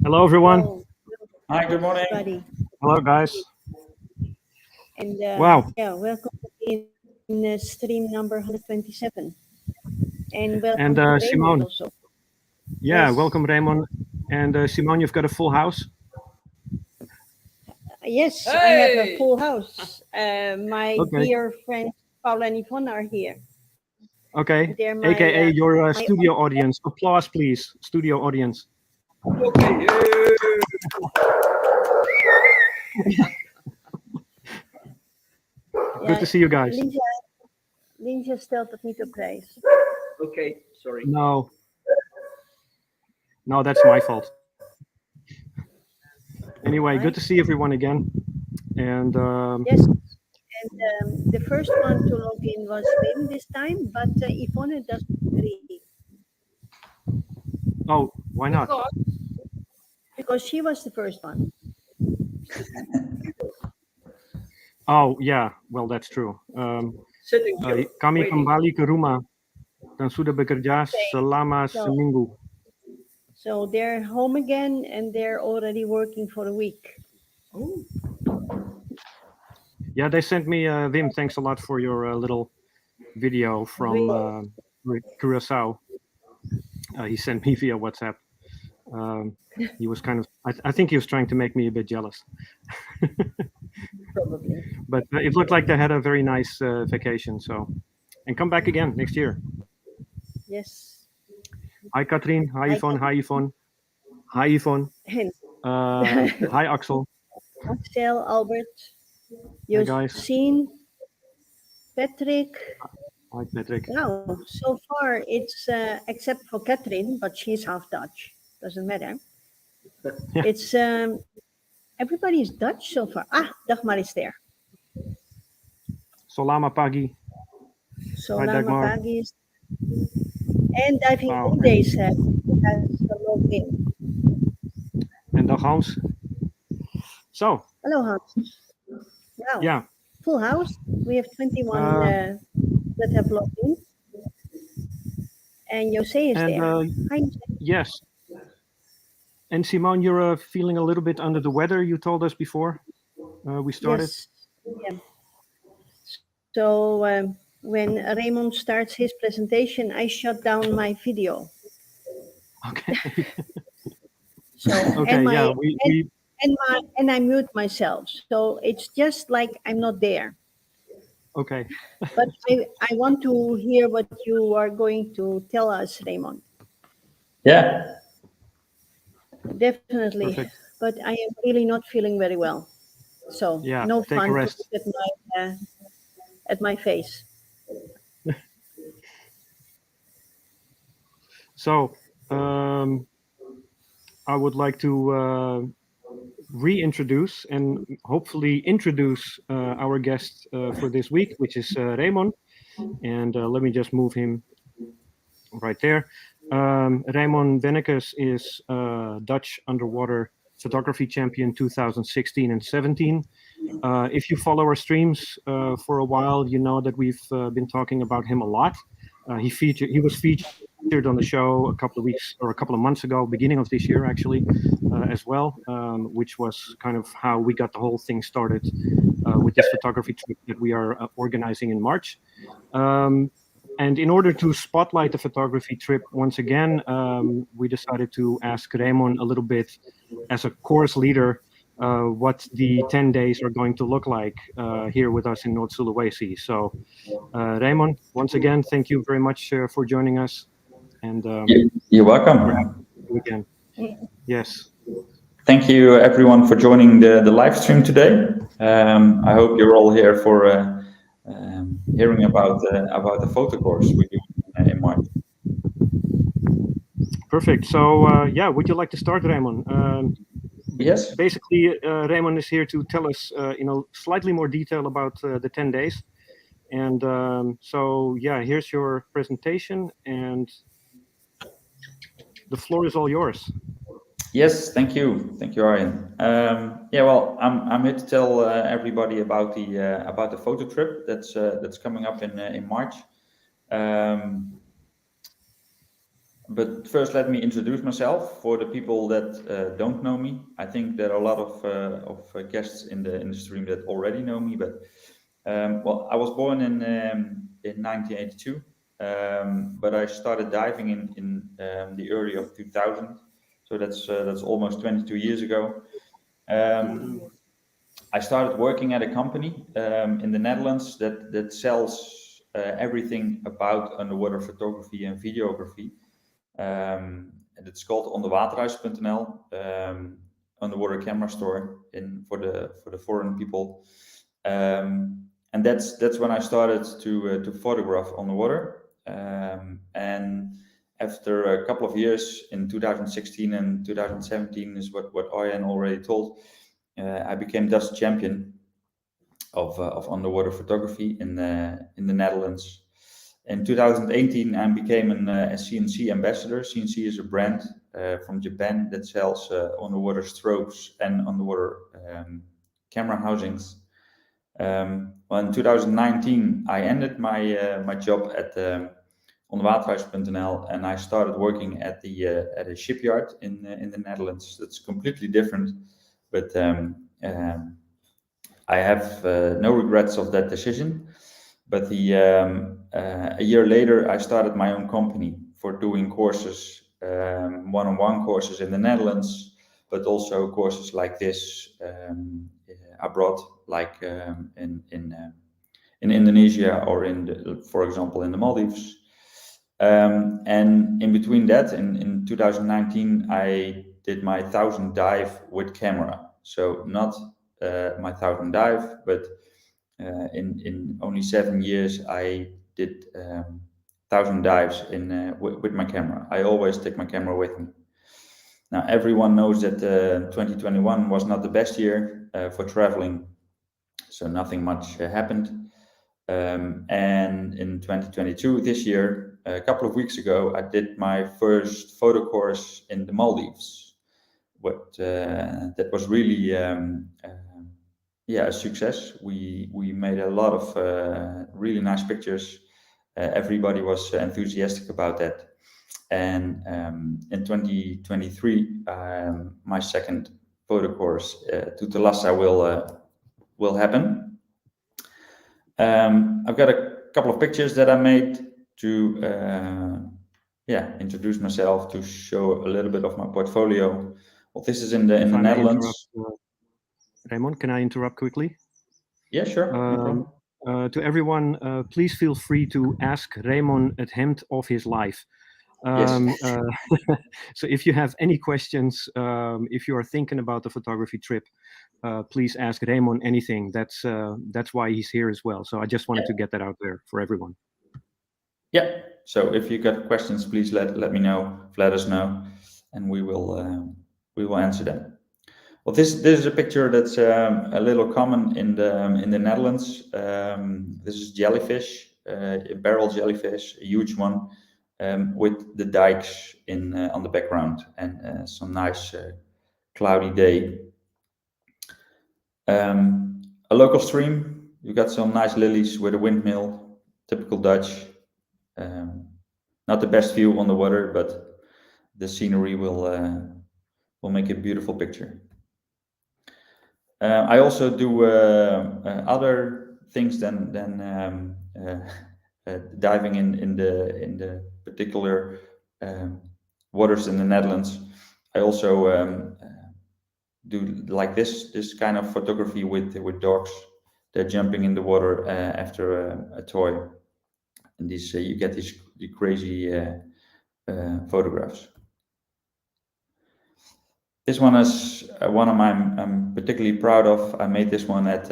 Hello, everyone. Hello, Hi, good morning. everybody. Hello, guys. And Wow. yeah, welcome in stream number 127. And welcome And to Raymond Simone. also. Yeah, Yes. welcome, Raymond. And Simone, you've got a full house. Yes, I have a Hey! full house. My Okay. dear friends Paul and Yvonne are here. Okay. They're my, AKA your my studio audience. Applause, please. Studio audience. Okay. Good to see you guys. Lindsay stelt het niet op prijs. Okay, sorry. No, that's my fault. Anyway, good to see everyone again. And Yes. And the first one to log in was Wim this time, but Yvonne doesn't agree. oh, why not? Because she was the first one. Oh, yeah. Well, that's true. Sitting Kami kembali ke rumah dan sudah bekerja selama seminggu. So they're home again and they're already working for a week. Oh. Yeah, they sent me, Wim, thanks a lot for your little video from Curacao. He sent me via WhatsApp. He was kind of, I think he was trying to make me a bit jealous. Probably. But it looked like they had a very nice vacation. So, and come back again next year. Yes. Hi, Katrien. Hi, Yvonne. Hi, Yvonne. Hi, Yvonne. Hi, Axel. Axel, Albert. Hi, guys. Seen Patrick. Hi, Patrick. Now, so far it's except for Catherine, but she's half Dutch. Doesn't matter. Yeah. It's everybody's Dutch so far. Dagmar is there. Solama Pagi. Solama Pagi is. And I think Wow. days has logged in. And dag Hans. So. Hello, Hans. Wow. Yeah. Full house. We have 21 that have logged in. And Jose is there. Hi, Jose. Yes. And Simone, you're feeling a little bit under the weather, you told us before we started. Yes. Yeah. So when Raymond starts his presentation, I shut down my video. Okay. So okay, and I mute myself. So it's just like I'm not there. Okay. But I want to hear what you are going to tell us, Raymond. Yeah. Definitely. Perfect. But I am really not feeling very well. So yeah, no take fun a to rest. look at my face. So I would like to reintroduce and hopefully introduce our guest for this week, which is Raymond. And let me just move him right there. Raymond Wennekes is Dutch underwater photography champion 2016 and 17. If you follow our streams for a while, you know that we've been talking about him a lot. He was featured on the show a couple of weeks or a couple of months ago, beginning of this year actually, as well, which was kind of how we got the whole thing started with this photography trip that we are organizing in March. And in order to spotlight the photography trip once again, we decided to ask Raymond a little bit as a course leader what the 10 days are going to look like here with us in North Sulawesi. So, Raymond, once again, thank you very much for joining us. And You're welcome. you again. Yes. Thank you, everyone, for joining the live stream today. I hope you're all here for hearing about the photo course we do in March. Perfect. So, yeah, would you like to start, Raymond? Yes. Basically, Raymond is here to tell us, slightly more detail about the 10 days. And so, yeah, here's your presentation, and the floor is all yours. Yes, thank you, Arjen. Yeah, well, I'm here to tell everybody about the photo trip that's coming up in March. But first, let me introduce myself for the people that don't know me. I think there are a lot of guests in the stream that already know me. But well, I was born in 1982, but I started diving in the early of 2000. So that's almost 22 years ago. I started working at a company in the Netherlands that sells everything about underwater photography and videography. And it's called onderwaterhuis.nl, underwater camera store for the foreign people. And that's when I started to photograph on the water. And after a couple of years in 2016 and 2017 is what Arjen already told. I became Dutch champion of underwater photography in the Netherlands. In 2018, I became a CNC ambassador. CNC is a brand from Japan that sells underwater strobes and underwater camera housings. Well, in 2019, I ended my job at onderwaterhuis.nl, and I started working at a shipyard in the Netherlands. That's completely different, but I have no regrets of that decision. But a year later, I started my own company for doing courses, one-on-one courses in the Netherlands, but also courses like this abroad, like in Indonesia or for example, in the Maldives. And in between that, in 2019, I did my 1,000 dive with camera. So not my 1,000 dive, but in only 7 years, I did 1,000 dives with my camera. I always take my camera with me. Now, everyone knows that 2021 was not the best year for traveling, so nothing much happened. And in 2022, this year, a couple of weeks ago, I did my first photo course in the Maldives. That was really a success. We made a lot of really nice pictures. Everybody was enthusiastic about that. And in 2023, my second photo course to Thalassa will happen. I've got a couple of pictures that I made to introduce myself, to show a little bit of my portfolio. Well, this is in the Netherlands. Raymond, can I interrupt quickly? Yeah, sure. No problem. To everyone, please feel free to ask Raymond het hemd of his life. Yes. So if you have any questions, if you are thinking about the photography trip, please ask Raymond anything. That's why he's here as well. So I just wanted to get that out there for everyone. Yeah. So if you got questions, please let me know. Let us know, and we will answer them. Well, this is a picture that's a little common in the Netherlands. This is jellyfish, a barrel jellyfish, a huge one, with the dikes on the background, and some nice cloudy day. A local stream. You got some nice lilies with a windmill, typical Dutch. Not the best view on the water, but the scenery will make a beautiful picture. I also do other things than diving in the particular waters in the Netherlands. I also do like this kind of photography with dogs. They're jumping in the water after a toy, and these you get these crazy photographs. This one is one of I'm particularly proud of. I made this one at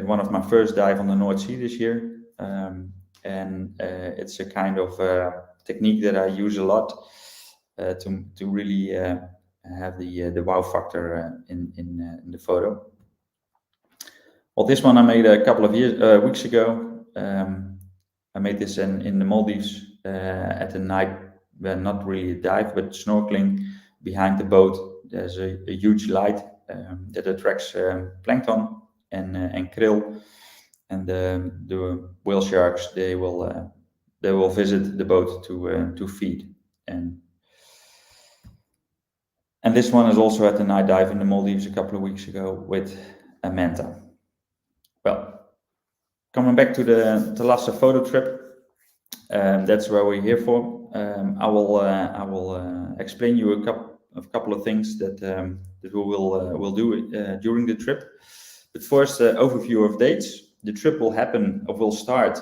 one of my first dive on the North Sea this year, and it's a kind of technique that I use a lot to really have the wow factor in the photo. Well, this one I made a couple of weeks ago. I made this in the Maldives at the night, not really a dive, but snorkeling behind the boat. There's a huge light that attracts plankton and krill, and the whale sharks. They will visit the boat to feed. And this one is also at the night dive in the Maldives a couple of weeks ago with a manta. Well, coming back to the Thalassa photo trip, that's where we're here for. I will explain you a couple of things that we will do during the trip. But first, overview of dates. The trip will start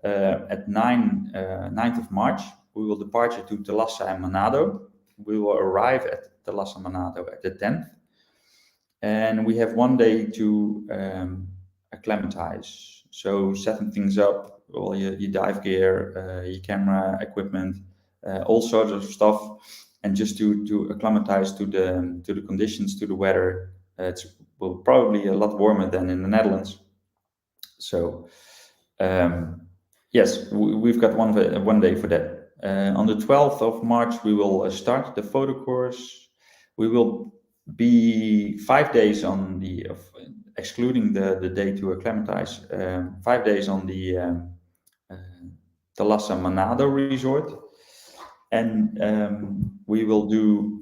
at 9th of March. We will depart to Thalassa and Manado. We will arrive at Thalassa Manado at the 10th, and we have 1 day to acclimatize. So setting things up, all your dive gear, your camera equipment, all sorts of stuff, and just to acclimatize to the conditions, to the weather. It's probably a lot warmer than in the Netherlands. So yes, we've got one day for that. On the 12th of March, we will start the photo course. We will be 5 days on excluding the day to acclimatize, 5 days on the Thalassa Manado resort, and we will do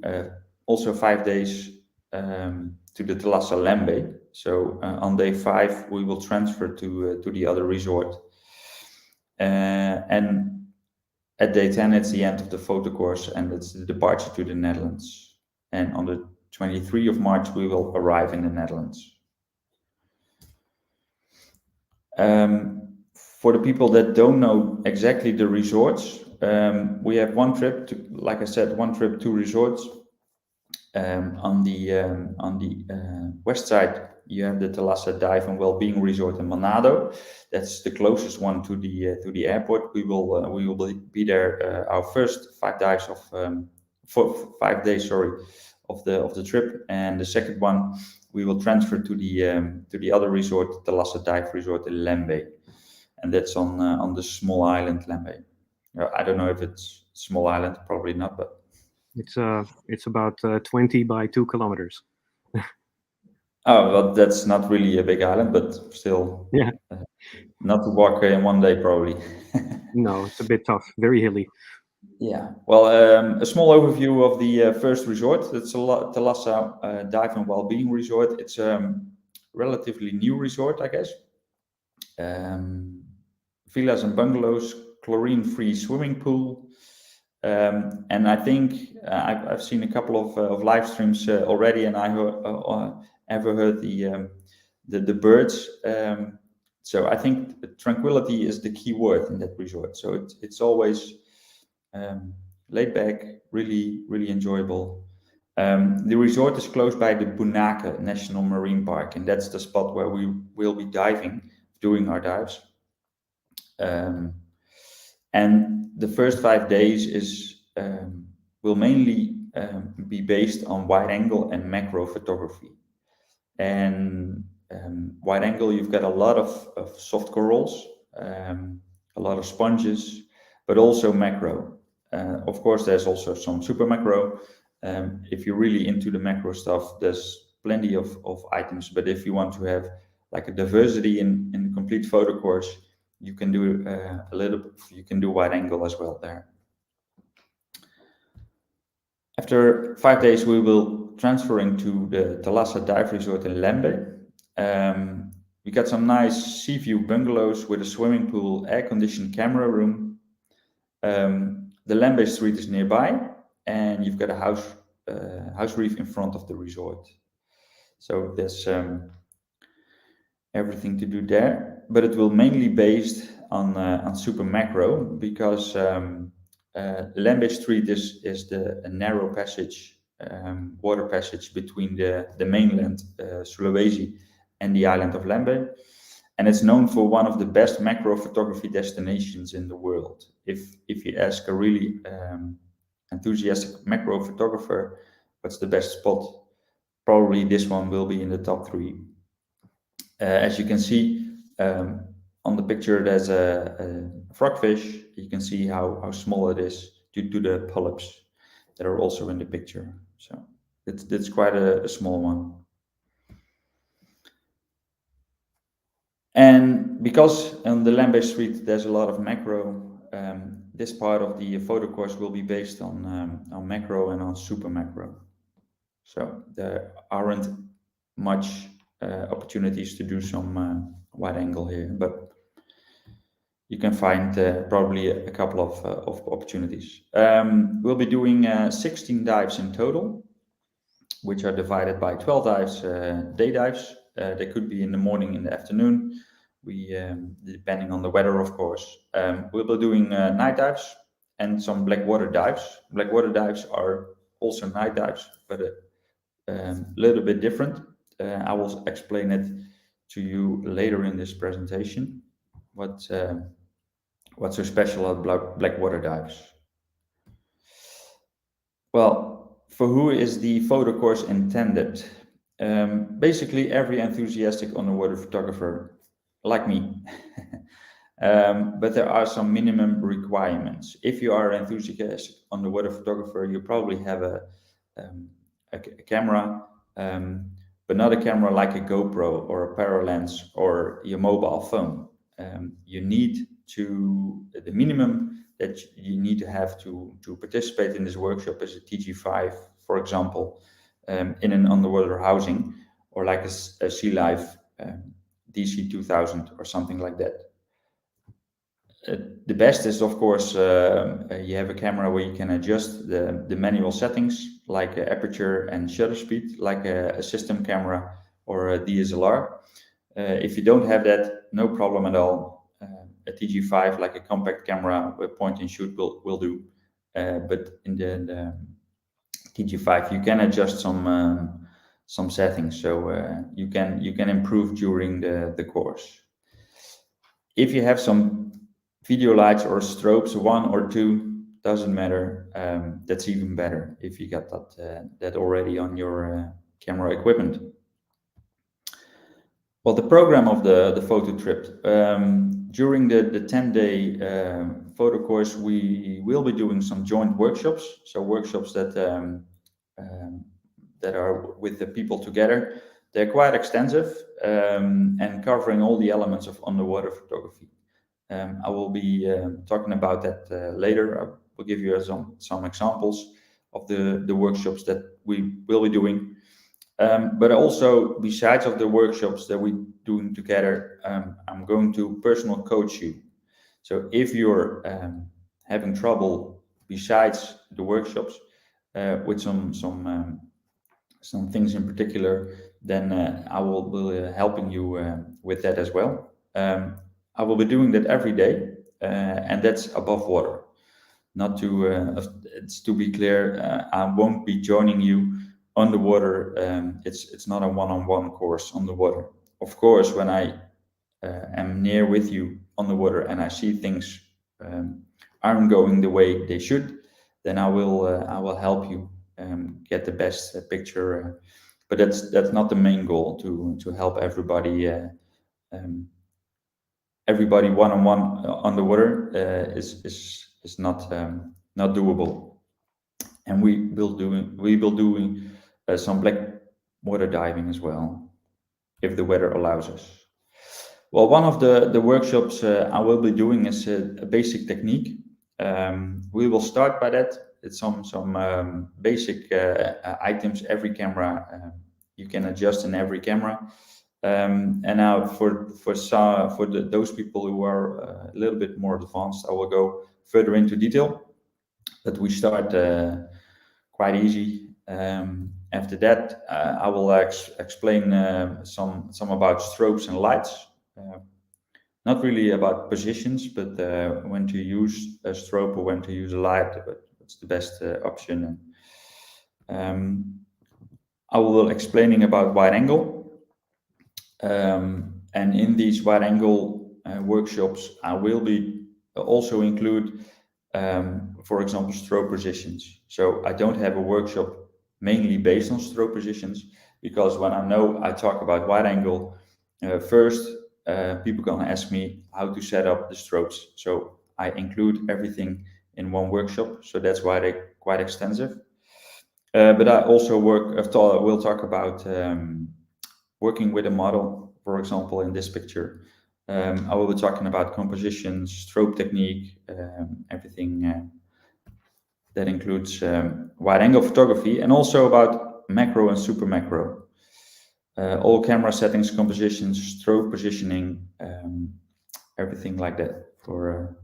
also 5 days to the Thalassa Lembe. So on day 5 we will transfer to the other resort, and at day 10 it's the end of the photo course and it's the departure to the Netherlands. And on the 23rd of March we will arrive in the Netherlands. For the people that don't know exactly the resorts, we have one trip to, like I said, one trip, 2 resorts. On the west side, you have the Thalassa Dive and Wellbeing Resort in Manado. That's the closest one to the airport. We will be there. Our first 5 dives of 5 days, of the trip, and the second one we will transfer to the other resort, the Thalassa Dive Resort in Lembe, and that's on the small island Lembe. I don't know if it's small island, probably not, but it's about 20 by 2 kilometers. Oh, well, that's not really a big island, but still, yeah, not to walk in 1 day probably. No, it's a bit tough, very hilly. Yeah, well, a small overview of the first resort. It's Thalassa Dive and Wellbeing Resort. It's a relatively new resort, I guess. Villas and bungalows, chlorine-free swimming pool, and I think I've seen a couple of live streams already, and I heard the birds. So I think tranquility is the key word in that resort. So it's always laid back, really enjoyable. The resort is close by the Bunake National Marine Park, and that's the spot where we will be diving, doing our dives. And the first 5 days will mainly be based on wide angle and macro photography. And wide angle, you've got a lot of soft corals, a lot of sponges, but also macro. Of course, there's also some super macro. If you're really into the macro stuff, there's plenty of items. But if you want to have like a diversity in the complete photo course, you can do you can do wide angle as well there. After 5 days, we will transferring to the Thalassa Dive Resort in Lembe. We got some nice sea view bungalows with a swimming pool, air-conditioned camera room. The Lembe Street is nearby, and you've got a house reef in front of the resort. So there's everything to do there, but it will mainly based on super macro, because Lembe Street is a narrow passage, water passage between the mainland Sulawesi and the island of Lembe, and it's known for one of the best macro photography destinations in the world. If you ask a really enthusiastic macro photographer what's the best spot, probably this one will be in the top 3. As you can see on the picture, there's a frogfish. You can see how small it is due to the polyps that are also in the picture. So it's quite a small one. And because on the Lembe Street there's a lot of macro, this part of the photo course will be based on macro and on super macro. So there aren't much opportunities to do some wide angle here, but you can find probably a couple of opportunities. We'll be doing 16 dives in total, which are divided by 12 dives, day dives. They could be in the morning, in the afternoon. We depending on the weather, of course. We'll be doing night dives and some black water dives. Black water dives are also night dives, but a little bit different. I will explain it to you later in this presentation. What's so special about black water dives? Well, for who is the photo course intended? Basically, every enthusiastic underwater photographer like me. But there are some minimum requirements. If you are an enthusiastic underwater photographer, you probably have a camera, but not a camera like a GoPro or a Paralens or your mobile phone. You need the minimum that you need to have to participate in this workshop is a TG5, for example, in an underwater housing, or like a Sea Life DC2000 or something like that. The best is, of course, you have a camera where you can adjust the manual settings, like aperture and shutter speed, like a system camera or a DSLR. If you don't have that, no problem at all. A TG5, like a compact camera with point and shoot, will do. But in the TG5, you can adjust some settings, so you can improve during the course. If you have some video lights or strobes, 1 or 2, doesn't matter. That's even better if you got that already on your camera equipment. Well, the program of the photo trip. During the 10-day photo course, we will be doing some joint workshops. So workshops that are with the people together. They're quite extensive and covering all the elements of underwater photography. I will be talking about that later. I will give you some examples of the workshops that we will be doing. But also, besides of the workshops that we're doing together, I'm going to personal coach you. So if you're having trouble besides the workshops with some things in particular, then I will be helping you with that as well. I will be doing that every day, and that's above water. Not to, it's to be clear, I won't be joining you on the water. It's not a one-on-one course on the water. Of course, when I am near with you on the water and I see things aren't going the way they should, then I will help you get the best picture. But that's not the main goal. To help everybody. Everybody one-on-one on the water is not doable. And we will doing some black water diving as well, if the weather allows us. Well, one of the workshops I will be doing is a basic technique. We will start by that. It's some basic items. Every camera you can adjust in every camera. And now for those people who are a little bit more advanced, I will go further into detail. But we start quite easy. After that, I will explain some about strobes and lights. Not really about positions, but when to use a strobe or when to use a light, but what's the best option. I will explaining about wide angle. And in these wide angle workshops, I will be also include, for example, strobe positions. So I don't have a workshop mainly based on strobe positions, because when I talk about wide angle, first people gonna ask me how to set up the strobes. So I include everything in one workshop, so that's why they're quite extensive. But I also will talk about working with a model, for example, in this picture. I will be talking about composition, strobe technique, everything that includes wide angle photography, and also about macro and super macro. All camera settings, compositions, strobe positioning, everything like that for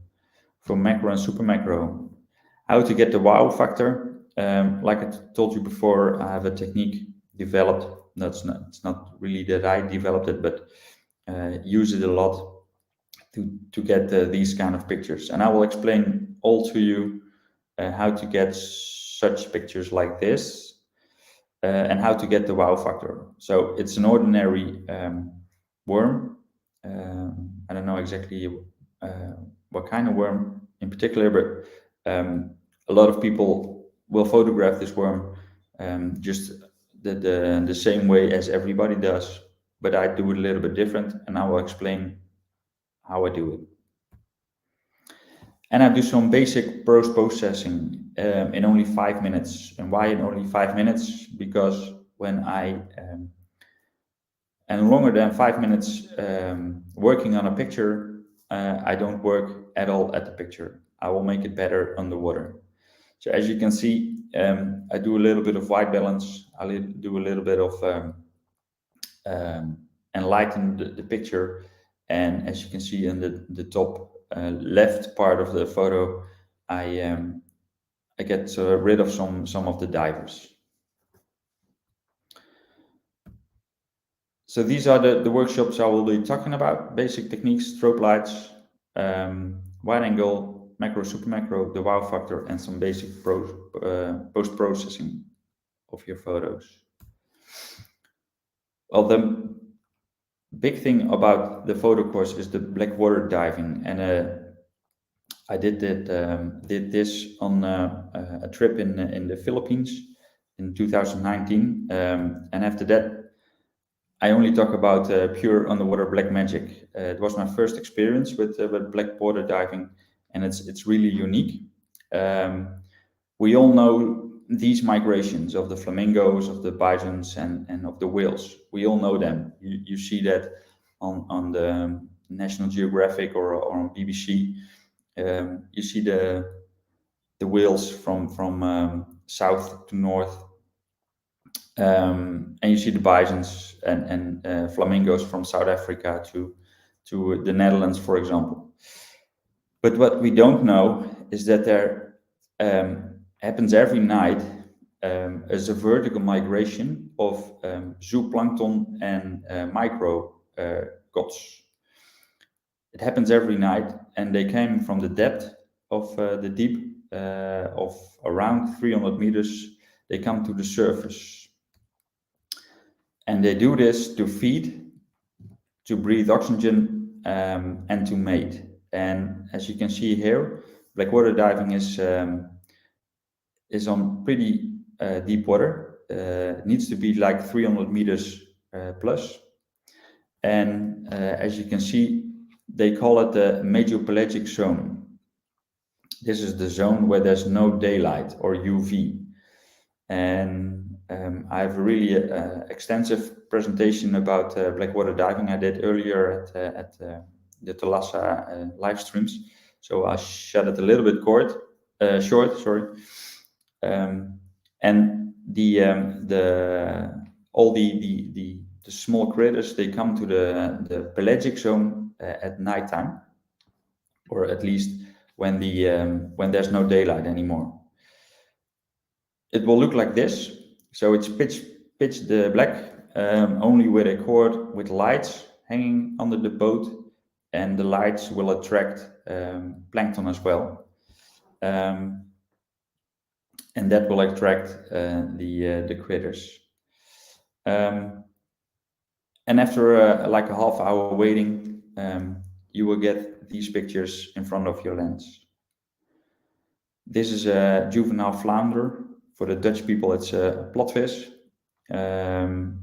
macro and super macro. How to get the wow factor. Like I told you before, I have a technique developed. It's not really that I developed it, but use it a lot to get these kind of pictures. And I will explain all to you how to get such pictures like this and how to get the wow factor. So it's an ordinary worm. I don't know exactly what kind of worm in particular, but a lot of people will photograph this worm just the same way as everybody does, but I do it a little bit different, and I will explain how I do it. And I do some basic post-processing in only 5 minutes. And why in only 5 minutes? Because when I and longer than 5 minutes working on a picture, I don't work at all at the picture. I will make it better underwater. So as you can see, I do a little bit of white balance. I do a little bit of enlighten the picture. And as you can see in the top left part of the photo, I get rid of some of the divers. So these are the workshops I will be talking about: basic techniques, strobe lights, wide angle, macro, super macro, the wow factor, and some basic post-processing of your photos. Well, the big thing about the photo course is the black water diving, and I did this on a trip in the Philippines in 2019, and after that I only talk about pure underwater black magic. It was my first experience with black water diving, and it's really unique. We all know these migrations of the flamingos, of the bisons, and of the whales. We all know them. You see that on the National Geographic or on BBC. You see the whales from south to north, and you see the bisons and flamingos from South Africa to the Netherlands, for example. But what we don't know is that there happens every night is a vertical migration of zooplankton and micro gods. It happens every night, and they came from the depth of the deep of around 300 meters. They come to the surface, and they do this to feed, to breathe oxygen, and to mate. And as you can see here, black water diving is on pretty deep water. It needs to be like 300 meters plus. And as you can see, they call it the major-pelagic zone. This is the zone where there's no daylight or UV. And I have a really extensive presentation about black water diving I did earlier at the Thalassa live streams. So I'll shut it a little bit short. Sorry. And all the small critters, they come to the pelagic zone at nighttime, or at least when there's no daylight anymore. It will look like this. So it's pitch black, only with a cord with lights hanging under the boat, and the lights will attract plankton as well, and that will attract the critters. And after like a half hour waiting, you will get these pictures in front of your lens. This is a juvenile flounder. For the Dutch people, it's a plotvis. And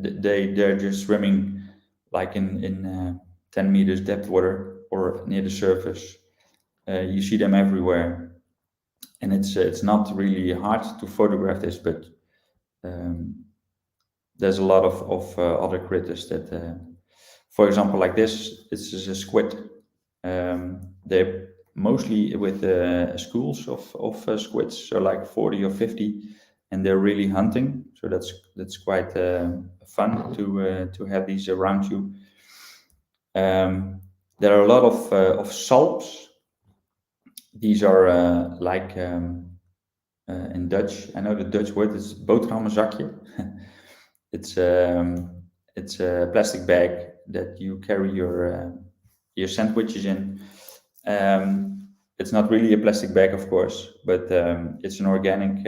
they're just swimming like in 10 meters depth water or near the surface. You see them everywhere, and it's not really hard to photograph this, but there's a lot of other critters that, for example, like this is a squid. They're mostly with schools of squids, so like 40 or 50, and they're really hunting. So that's quite fun to have these around you. There are a lot of salps. These are like in Dutch. I know the Dutch word is boterhammenzakje. It's a plastic bag that you carry your sandwiches in. It's not really a plastic bag, of course, but it's an organic,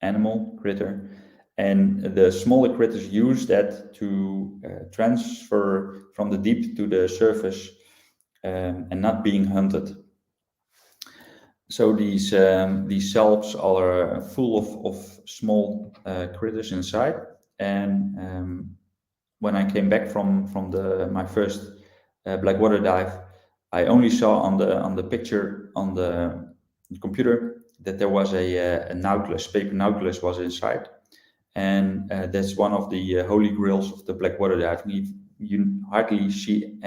animal critter, and the smaller critters use that to transfer from the deep to the surface, and not being hunted. So these salps are full of small critters inside, and when I came back from my first blackwater dive, I only saw on the picture on the computer that there was a nautilus, paper nautilus was inside, and that's one of the holy grails of the blackwater diving. You hardly see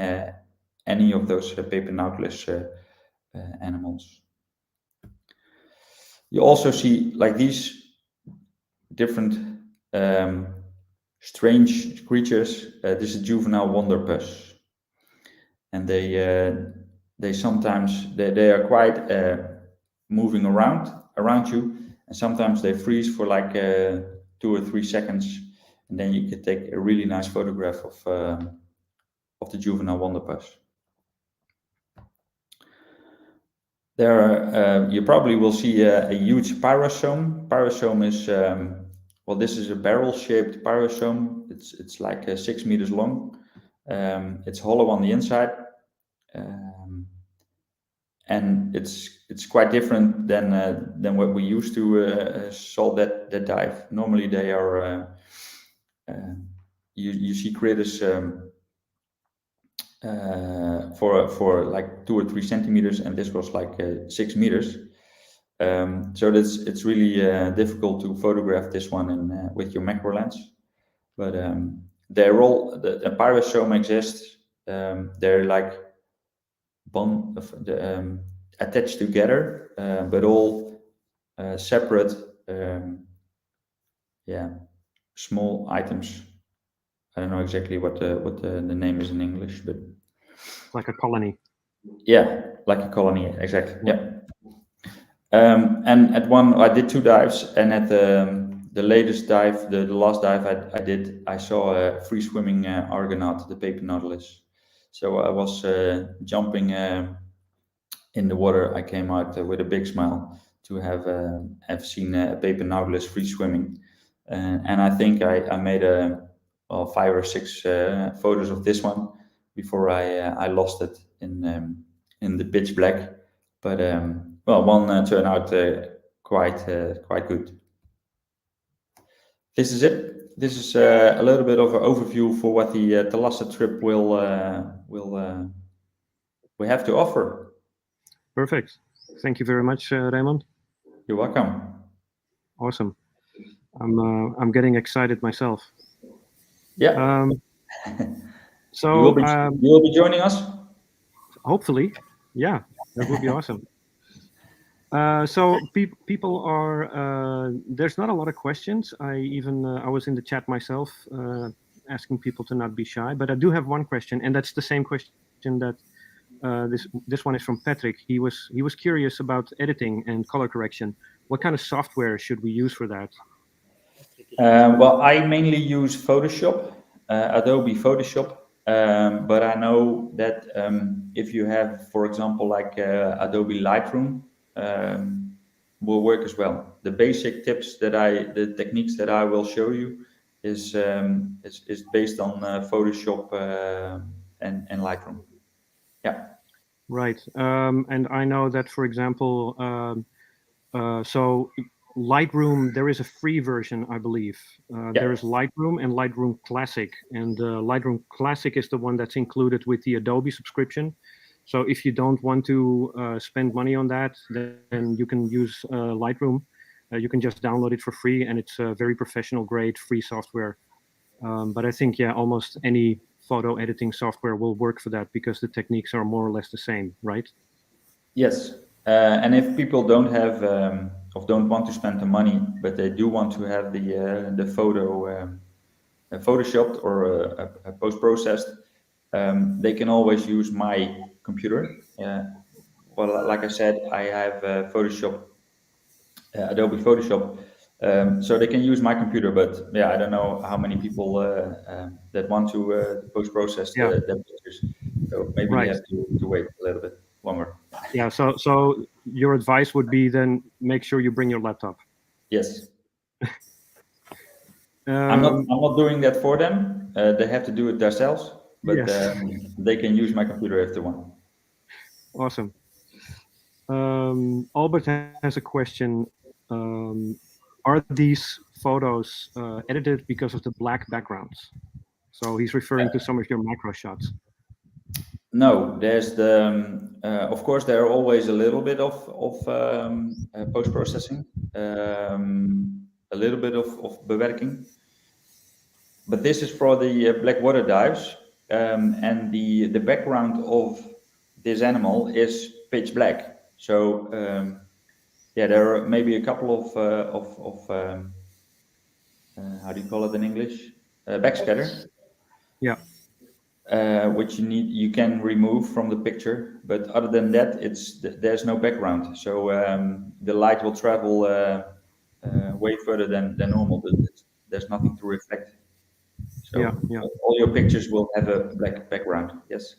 any of those paper nautilus animals. You also see like these different strange creatures. This is juvenile wonderpus, and they sometimes they are quite moving around you, and sometimes they freeze for like 2 or 3 seconds, and then you can take a really nice photograph of the juvenile wonderpus. There are, you probably will see a huge pyrosome. Pyrosome is this is a barrel-shaped pyrosome. It's like 6 meters long. It's hollow on the inside, and it's quite different than what we used to solve that dive. Normally they are you see critters for like 2 or 3 centimeters, and this was like 6 meters. So it's really difficult to photograph this one with your macro lens. But they're all the pyrosome exists. They're like attached together, but all separate. Small items. I don't know exactly what the name is in English, but Like a colony. Yeah, like a colony, exactly. Yeah. And at one, I did 2 dives, and at the latest dive, the last dive I did, I saw a free swimming argonaut, the paper nautilus. So I was jumping in the water. I came out with a big smile to have seen a paper nautilus free swimming, and I think I made 5 or 6 photos of this one before I lost it in the pitch black. But one turned out quite good. This is it. This is a little bit of an overview for what the Thalassa trip will we have to offer. Perfect. Thank you very much, Raymond. You're welcome. Awesome. I'm getting excited myself. Yeah. So you will be joining us. Hopefully, yeah, that would be awesome. So people are there's not a lot of questions. I was in the chat myself asking people to not be shy, but I do have one question, and that's the same question that this one is from Patrick. He was curious about editing and color correction. What kind of software should we use for that? Well, I mainly use Photoshop, Adobe Photoshop, but I know that if you have, for example, like Adobe Lightroom, will work as well. The basic tips the techniques that I will show you is based on Photoshop and Lightroom. Yeah. Right. And I know that, for example, so Lightroom, there is a free version, I believe. There is Lightroom and Lightroom Classic, and Lightroom Classic is the one that's included with the Adobe subscription. So if you don't want to spend money on that, then you can use Lightroom. You can just download it for free, and it's a very professional grade free software. But I think, yeah, almost any photo editing software will work for that because the techniques are more or less the same, right? Yes. And if people don't have or don't want to spend the money, but they do want to have the photo photoshopped or post-processed, they can always use my computer. Well, like I said, I have Photoshop, Adobe Photoshop, so they can use my computer. But yeah, I don't know how many people that want to post-process the pictures. So maybe you have to wait a little bit longer. Yeah. So your advice would be then make sure you bring your laptop. Yes. I'm not doing that for them. They have to do it themselves, but Yes. they can use my computer if they want. Awesome. Albert has a question. Are these photos edited because of the black backgrounds? So he's referring to some of your macro shots. No, there's of course, there are always a little bit of post-processing, a little bit of bewerking. But this is for the black water dives, and the background of this animal is pitch black. So yeah, there are maybe a couple of how do you call it in English? Backscatter. Yeah. Which you can remove from the picture, but other than that, there's no background. So the light will travel way further than normal. But there's nothing to reflect. So yeah. all your pictures will have a black background. Yes.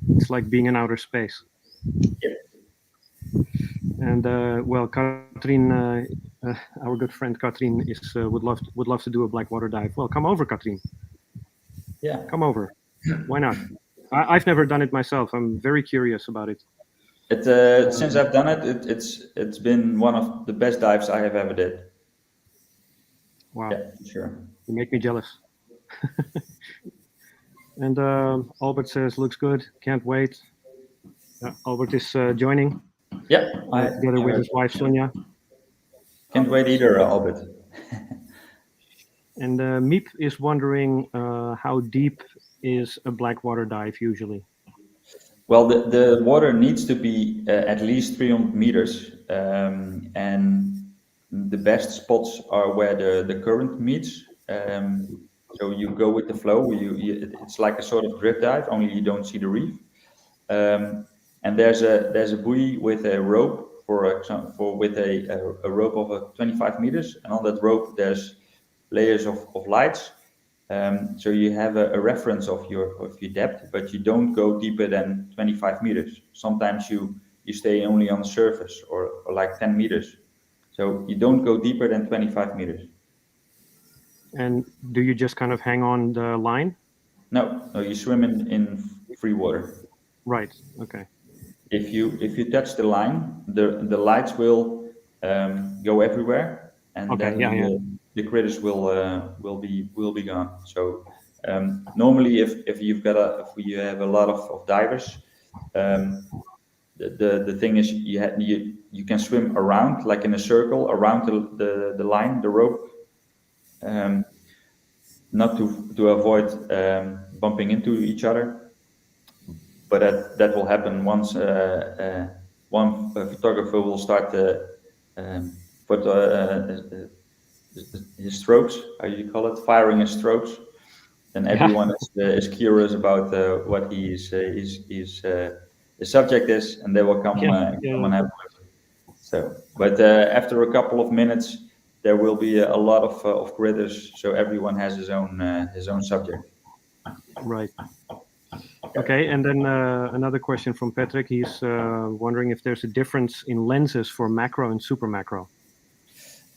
It's like being in outer space. Yep. And well, Katrien, our good friend Katrien, would love to do a black water dive. Well, come over, Katrien. Yeah. Come over. Why not? I've never done it myself. I'm very curious about it. Since I've done it, it's been one of the best dives I have ever did. Wow. Yeah, sure. You make me jealous. And Albert says, looks good. Can't wait. Albert is joining. Yeah. Together with his wife, Sonia. Can't wait either, Albert. And Miep is wondering how deep is a black water dive usually? Well, the water needs to be at least 300 meters, and the best spots are where the current meets. So you go with the flow. It's like a sort of drift dive, only you don't see the reef. And there's a buoy with a rope, for example, with a rope of 25 meters, and on that rope there's layers of lights. So you have a reference of your depth, but you don't go deeper than 25 meters. Sometimes you stay only on the surface or like 10 meters. So you don't go deeper than 25 meters. And do you just kind of hang on the line? No, you swim in free water. Right. Okay. If you touch the line, the lights will go everywhere, and then the critters will be gone. So normally, if you have a lot of divers, the thing is you can swim around, like in a circle around the line, the rope, not to avoid bumping into each other. But that will happen once one photographer will start put his strokes, how you call it, firing his strokes. Then everyone is curious about what he is the subject is, and they will come, come and have a look. So, but after a couple of minutes, there will be a lot of critters, so everyone has his own subject. Right. Okay, and then another question from Patrick. He's wondering if there's a difference in lenses for macro and super macro.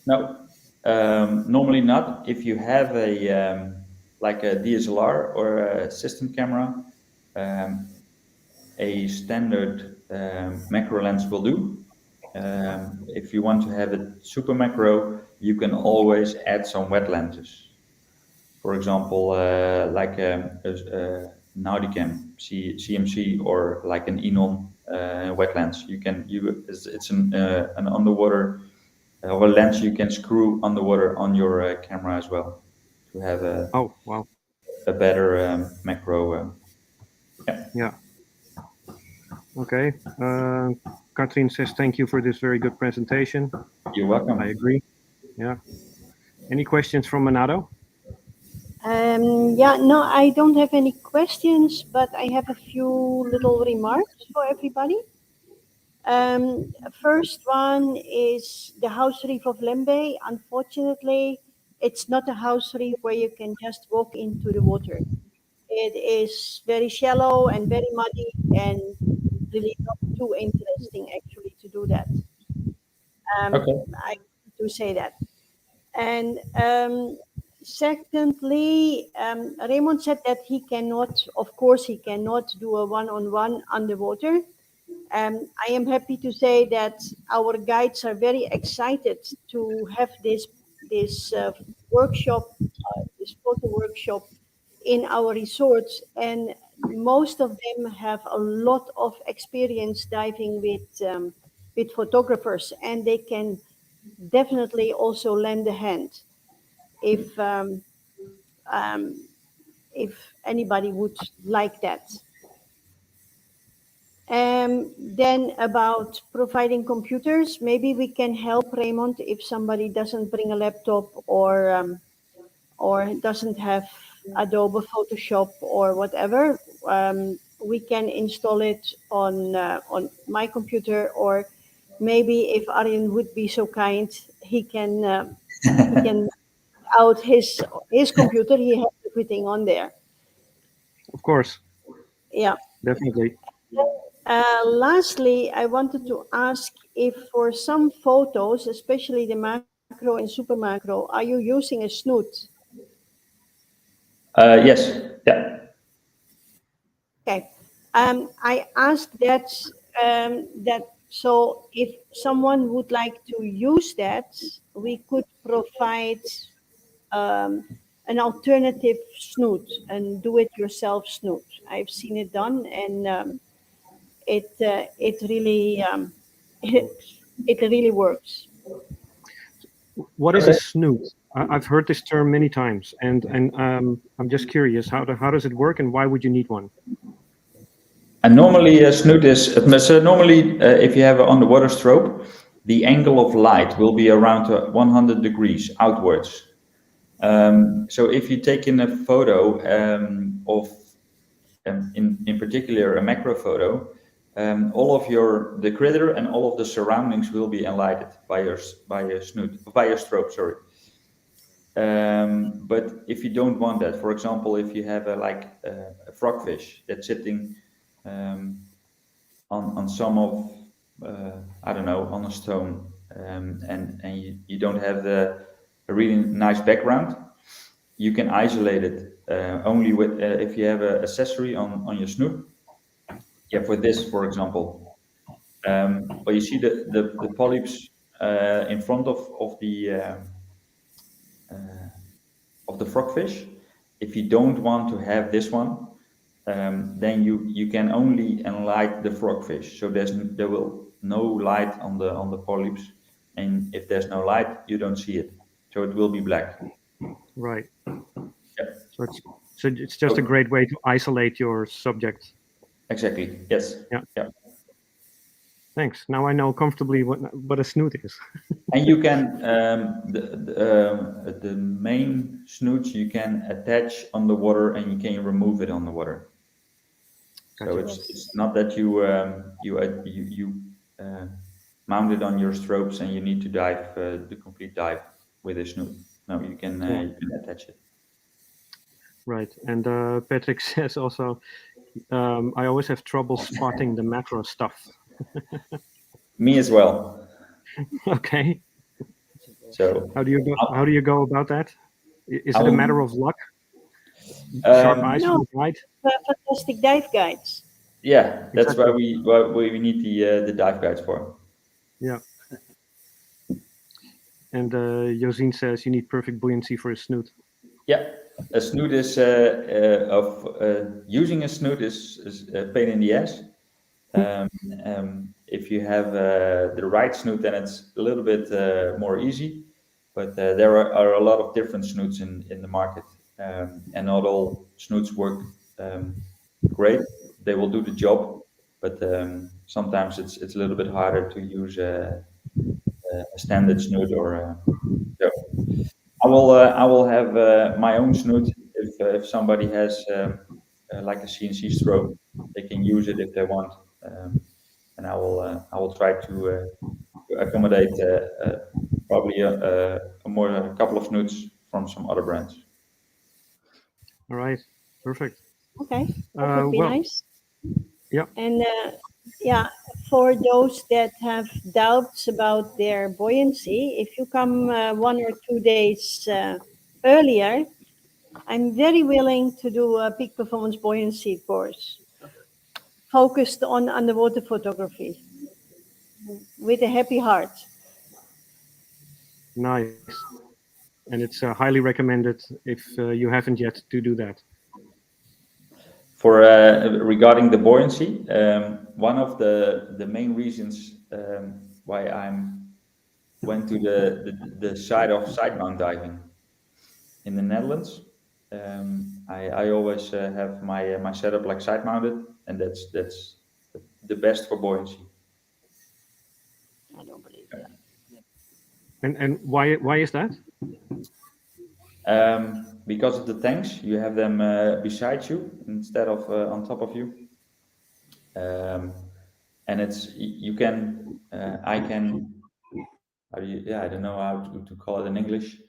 No, normally not. If you have a like a DSLR or a system camera, a standard macro lens will do. If you want to have it super macro, you can always add some wet lenses. For example, like a Naudicam CMC or like an Enon wet lens. It's an underwater or a lens you can screw underwater on your camera as well to have a a better macro. Yeah. Okay. Katrien says thank you for this very good presentation. You're welcome. I agree. Yeah. Any questions from Manado? Yeah, no, I don't have any questions, but I have a few little remarks for everybody. First one is the house reef of Lembe. Unfortunately, it's not a house reef where you can just walk into the water. It is very shallow and very muddy and really not too interesting actually to do that. Okay. I do say that. And secondly, Raymond said that he cannot, of course, he cannot do a one-on-one underwater. I am happy to say that our guides are very excited to have this workshop, this photo workshop in our resorts, and most of them have a lot of experience diving with photographers, and they can definitely also lend a hand if anybody would like that. Then about providing computers, maybe we can help Raymond if somebody doesn't bring a laptop or doesn't have Adobe Photoshop or whatever. We can install it on my computer, or maybe if Arjen would be so kind, he can out his computer. He has everything on there. Of course. Yeah. Definitely. Lastly, I wanted to ask if for some photos, especially the macro and super macro, are you using a snoot? Yes. Yeah. Okay. I asked that so if someone would like to use that, we could provide an alternative snoot, and do-it-yourself snoot. I've seen it done, and it really it really works. What is a snoot? I've heard this term many times, and I'm just curious, how does it work, and why would you need one? And normally a snoot is normally if you have an underwater strobe, the angle of light will be around 100 degrees outwards. So if you take in a photo of, in particular, a macro photo, all of the critter and all of the surroundings will be enlightened by your strobe. Sorry. But if you don't want that, for example, if you have a frogfish that's sitting on some of I don't know, on a stone, and you don't have a really nice background, you can isolate it only with if you have an accessory on your snoot. Yeah, for this, for example, but you see the polyps in front of the frogfish. If you don't want to have this one, then you can only enlight the frogfish. So there will no light on the polyps, and if there's no light, you don't see it. So it will be black. Right. Yeah. So it's just a great way to isolate your subject. Exactly. Yes. Yeah. Yeah. Thanks. Now I know comfortably what a snoot is. And you can the main snoots you can attach on the water, and you can remove it on the water. So Gotcha. it's not that you mount it on your strobes and you need to dive the complete dive with a snoot. No, Yeah. you can attach it. Right. And Patrick says also, I always have trouble spotting the macro stuff. Me as well. Okay. So How do you go about that? Is I it a will. matter of luck? Sharp eyes No, from the guide? fantastic dive guides. Yeah, that's Exactly. why we need the dive guides for. Yeah. And Josine says you need perfect buoyancy for a snoot. Yeah, a snoot is using a snoot is a pain in the ass. Um, if you have the right snoot, then it's a little bit more easy. But there are a lot of different snoots in the market, and not all snoots work great. They will do the job, but sometimes it's a little bit harder to use a standard snoot or. So I will have my own snoot if somebody has like a CNC stroke, they can use it if they want, and I will try to accommodate probably a couple of snoots from some other brands. All right. Perfect. Okay, that would be Well, nice. yeah. And yeah, for those that have doubts about their buoyancy, if you come 1 or 2 days earlier, I'm very willing to do a peak performance buoyancy course focused on underwater photography with a happy heart. Nice. And it's highly recommended if you haven't yet to do that. For regarding the buoyancy, one of the main reasons why I'm went to the side of side mount diving in the Netherlands. I always have my setup like side mounted, and that's the best for buoyancy. I don't believe that. And why is that? Because of the tanks, you have them beside you instead of on top of you, and you can I can I don't know how to call it in English.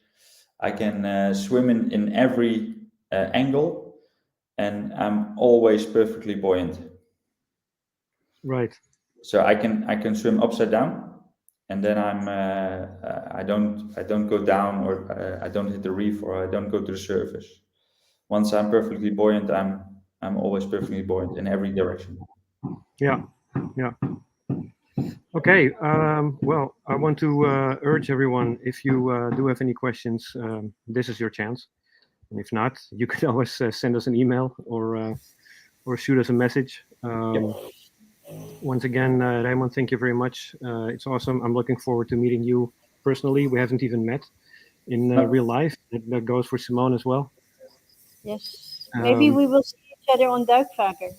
I can swim in every angle, and I'm always perfectly buoyant. Right. So I can swim upside down, and then I don't go down, or I don't hit the reef, or I don't go to the surface. Once I'm perfectly buoyant, I'm always perfectly buoyant in every direction. Yeah. Yeah. Okay. Well, I want to urge everyone, if you do have any questions, this is your chance. And if not, you can always send us an email or shoot us a message. Yep. Once again, Raymond, thank you very much. It's awesome. I'm looking forward to meeting you personally. We haven't even met in real life. That goes for Simone as well. Yes, maybe we will see each other on Duikvaker.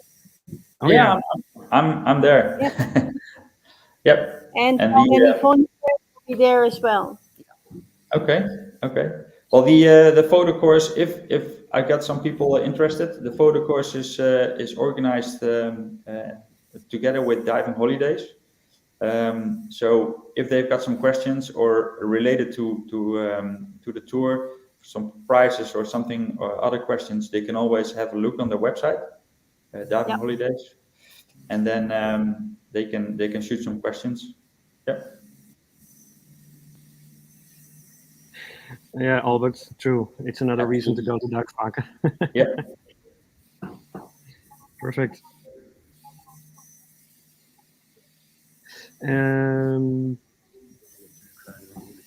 Oh Yeah, yeah. I'm there. Yep. Yep. And And Jan and Yvonne will be there as well. okay, okay. Well, the photo course, if I got some people interested, the photo course is organized together with Diving Holidays. So if they've got some questions or related to the tour, some prices or something or other questions, they can always have a look on their website, Diving Yep. Holidays, and then they can shoot some questions. Yeah. Yeah, Albert, true. It's another reason to go to Duikvaker. Yeah. Perfect.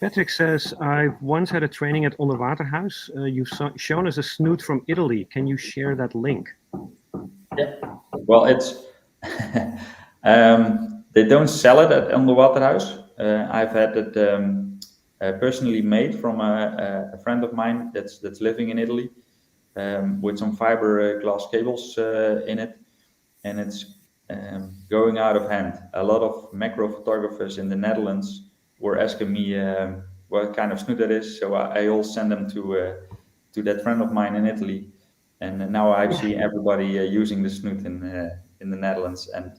Patrick says, I've once had a training at Onderwaterhuis. You've shown us a snoot from Italy. Can you share that link? Yeah. Well, it's they don't sell it at Onderwaterhuis. I've had it personally made from a friend of mine that's living in Italy, with some fiberglass cables in it, and it's going out of hand. A lot of macro photographers in the Netherlands were asking me what kind of snoot that is, so I all send them to that friend of mine in Italy, and now I see everybody using the snoot in in the Netherlands and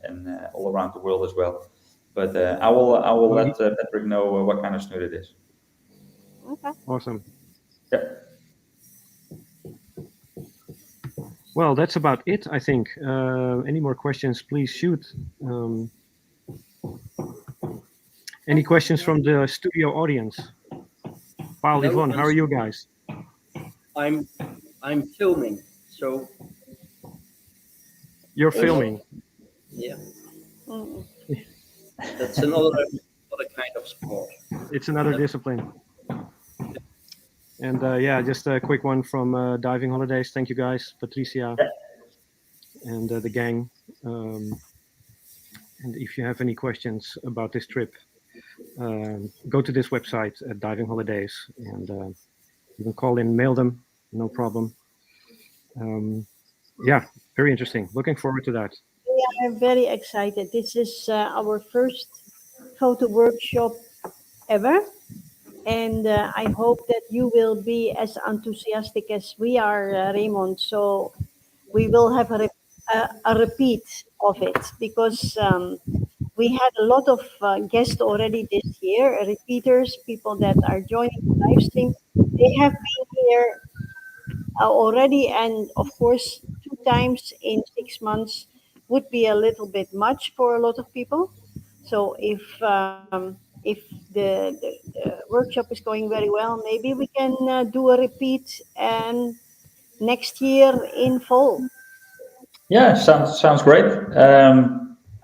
all around the world as well. But I will let Patrick know what kind of snoot it is. Okay. Awesome. Yeah. Well, that's about it, I think. Any more questions, please shoot. Any questions from the studio audience? Paul, No, Yvonne, how are you guys? I'm filming, so You're filming. yeah, Mm. that's another kind of sport. It's another discipline. And yeah, just a quick one from Diving Holidays. Thank you guys, Patricia and the gang. And if you have any questions about this trip, go to this website at Diving Holidays, and you can call in, mail them, no problem. Yeah, very interesting. Looking forward to that. We are very excited. This is our first photo workshop ever. And I hope that you will be as enthusiastic as we are, Raymond. So we will have a repeat of it, because we had a lot of guests already this year, repeaters, people that are joining the live stream. They have been here already, and of course, 2 times in 6 months would be a little bit much for a lot of people. So if the workshop is going very well, maybe we can do a repeat next year in fall. Yeah, sounds great.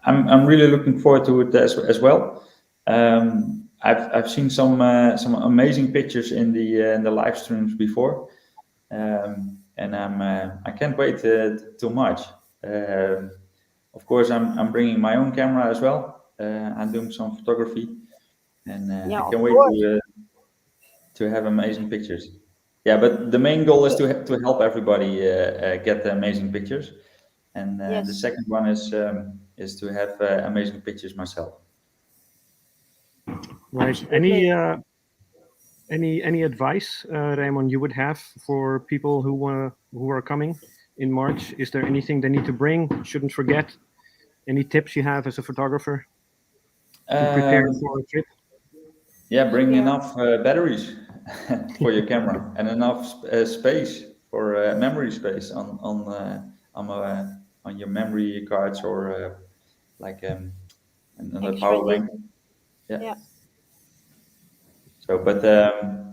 I'm really looking forward to it as well. I've seen some amazing pictures in the live streams before, and I can't wait too much. Of course, I'm bringing my own camera as well. I'm doing some photography, and Yeah, I of can't wait course. to have amazing pictures. Yeah, but the main goal is to help everybody get the amazing pictures. And the Yes. second one is to have amazing pictures myself. Right. Any advice, Raymond, you would have for people who are coming in March? Is there anything they need to bring? Shouldn't forget? Any tips you have as a photographer to prepare for a trip? Yeah, bring Yeah. enough batteries for your camera and enough space for memory space on your memory cards or like another Extra power dip. bank. Yeah. Yeah. So, but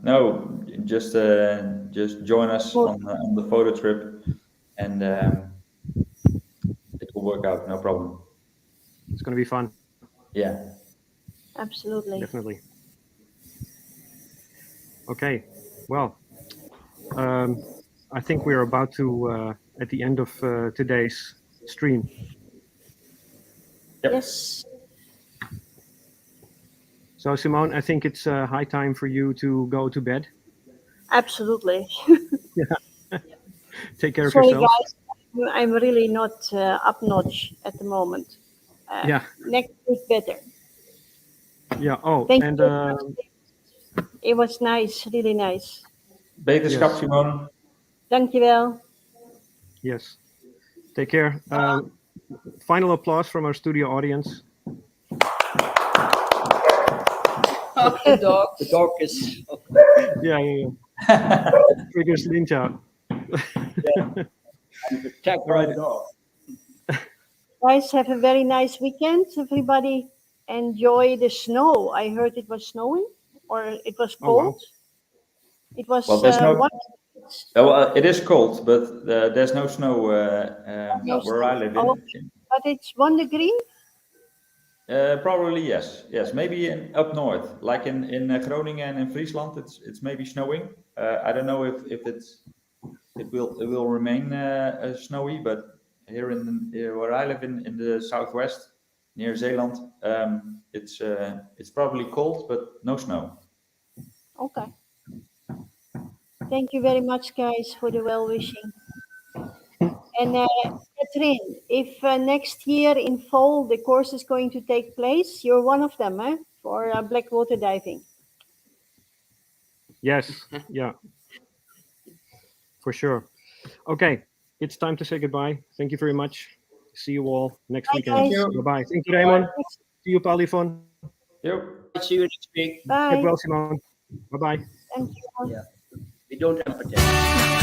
no, just join us Good. on the photo trip, and it will work out, no problem. It's going to be fun. Yeah. Absolutely. Definitely. Okay. Well, I think we're about to at the end of today's stream. Yep. Yes. So, Simone, I think it's high time for you to go to bed. Absolutely. Take care of Sorry, yourself. guys. I'm really not up notch at the moment. Yeah. Next week better. Yeah. Oh, Thank and you very much. It was nice, really nice. Beterschap, Yes. Simone. Dankjewel. Yes. Take care. Final applause from our studio audience. The dog is. Yeah. Triggers Ninja. Attacked by the dog. Guys, have a very nice weekend. Everybody enjoy the snow. I heard it was snowing, or it was Oh, wow. cold. It was Well, there's no. one. Well, it is cold, but there's no snow No where I live Oh, in. but it's 1 degree. Probably yes. Maybe up north, like in Groningen and in Friesland, it's maybe snowing. I don't know if it will remain snowy, but here where I live in the southwest near Zeeland, it's probably cold, but no snow. Okay. Thank you very much, guys, for the well wishing. And Catherine, if next year in fall the course is going to take place, you're one of them, for blackwater diving. Yes. Yeah. For sure. Okay. It's time to say goodbye. Thank you very much. See you all next Bye, weekend. guys. Bye-bye. Thank you, Raymond. See you, Palifon. Yep. See you next week. Get Bye. well, Simon. Bye-bye. Thank you. Yeah. We don't have a